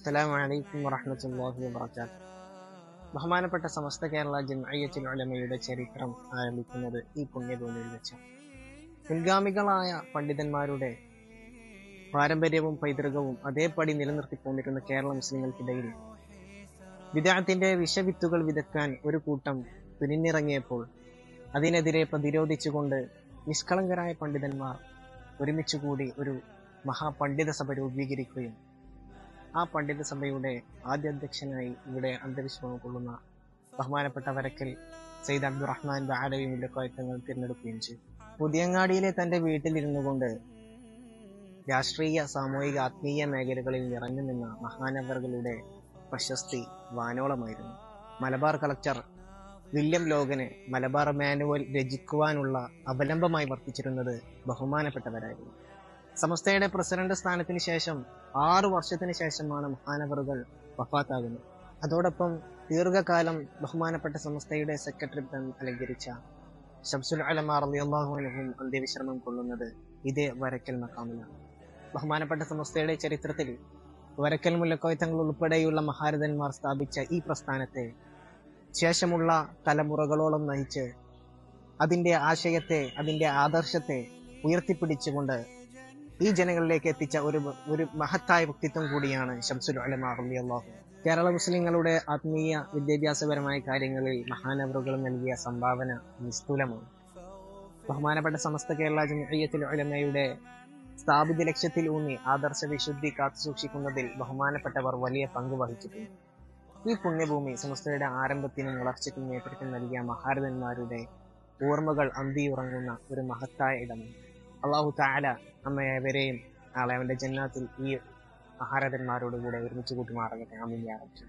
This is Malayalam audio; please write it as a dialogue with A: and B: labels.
A: അസ്സലാമു അലൈക്കും വറഹ്മത്തുള്ളാഹി വബറകാതുഹു. ബഹുമാനപ്പെട്ട സമസ്ത കേരള ജംഇയ്യത്തുൽ ഉലമയുടെ ചരിത്രം ആരംഭിക്കുന്നത് ഈ പുണ്യഭൂമിയിൽ വെച്ചാണ്. മുൻഗാമികളായ പണ്ഡിതന്മാരുടെ പാരമ്പര്യവും പൈതൃകവും അതേപടി നിലനിർത്തിക്കൊണ്ടിരുന്ന കേരള മുസ്ലിങ്ങൾക്കിടയിൽ ബിദ്അത്തിന്റെ വിഷവിത്തുകൾ വിതക്കാൻ ഒരു കൂട്ടം തുനിഞ്ഞിറങ്ങിയപ്പോൾ അതിനെതിരെ പ്രതിരോധിച്ചുകൊണ്ട് നിഷ്കളങ്കരായ പണ്ഡിതന്മാർ ഒരുമിച്ചുകൂടി ഒരു മഹാപണ്ഡിത സഭ രൂപീകരിക്കുകയും ആ പണ്ഡിത സഭയുടെ ആദ്യ അധ്യക്ഷനായി ഇവിടെ അന്തവിശ്രമം കൊള്ളുന്ന ബഹുമാനപ്പെട്ട വരക്കൽ സയ്യിദ് അബ്ദുറഹ്മാൻ ബഅലവി മുല്ലക്കോയ തങ്ങൾ തിരഞ്ഞെടുക്കുകയും ചെയ്തു. പുതിയങ്ങാടിയിലെ തന്റെ വീട്ടിലിരുന്നു കൊണ്ട് രാഷ്ട്രീയ, സാമൂഹിക, ആത്മീയ മേഖലകളിൽ നിറഞ്ഞു നിന്ന മഹാനവറുകളുടെ പ്രശസ്തി വാനോളമായിരുന്നു. മലബാർ കളക്ടർ വില്യം ലോഗന് മലബാർ മാനുവൽ രചിക്കുവാനുള്ള അവലംബമായി വർത്തിച്ചിരുന്നത് ബഹുമാനപ്പെട്ടവരായിരുന്നു. സമസ്തയുടെ പ്രസിഡന്റ് സ്ഥാനത്തിന് ശേഷം 6 വർഷത്തിന് ശേഷമാണ് മഹാനവറുകൾ വഫാത്താകുന്നത്. അതോടൊപ്പം ദീർഘകാലം ബഹുമാനപ്പെട്ട സമസ്തയുടെ സെക്രട്ടറി അലങ്കരിച്ച ശംസുൽ ഉലമ റളിയല്ലാഹു അൻഹും അന്ത്യവിശ്രമം കൊള്ളുന്നത് ഇതേ വരക്കൽ മഖാമിലാണ്. ബഹുമാനപ്പെട്ട സമസ്തയുടെ ചരിത്രത്തിൽ വരക്കൽ മുല്ലക്കോയ തങ്ങൾ ഉൾപ്പെടെയുള്ള മഹാരഥന്മാർ സ്ഥാപിച്ച ഈ പ്രസ്ഥാനത്തെ ശേഷമുള്ള തലമുറകളോളം നയിച്ച് അതിന്റെ ആശയത്തെ, അതിന്റെ ആദർശത്തെ ഉയർത്തിപ്പിടിച്ചുകൊണ്ട് ഈ ജനങ്ങളിലേക്ക് എത്തിച്ച ഒരു മഹത്തായ വ്യക്തിത്വം കൂടിയാണ് ശംസുൽ ഉലമ റളിയല്ലാഹു. കേരള മുസ്ലിങ്ങളുടെ ആത്മീയ വിദ്യാഭ്യാസപരമായ കാര്യങ്ങളിൽ മഹാനവറുകൾ നൽകിയ സംഭാവന നിസ്തുലമാണ്. ബഹുമാനപ്പെട്ട സമസ്ത കേരള ജംഇയ്യത്തുൽ ഉലമയുടെ സ്ഥാപിത ലക്ഷ്യത്തിൽ ഊന്നി ആദർശ വിശുദ്ധി കാത്തുസൂക്ഷിക്കുന്നതിൽ ബഹുമാനപ്പെട്ടവർ വലിയ പങ്ക് വഹിച്ചിട്ടുണ്ട്. ഈ പുണ്യഭൂമി സമസ്തയുടെ ആരംഭത്തിനും വളർച്ചയ്ക്കും നേതൃത്വം നൽകിയ മഹാരഥന്മാരുടെ ഓർമ്മകൾ അന്തിയുറങ്ങുന്ന ഒരു മഹത്തായ ഇടമാണ്. അല്ലാഹു തആല നമ്മയെവരെയും നാളെ അവന്റെ ജന്നാത്തിൽ ഈ മഹാരഥന്മാരോട് കൂടെ ഒരുമിച്ച് കൂട്ടുമാറാകട്ടെ. ആമീൻ യാ റബ്ബ്.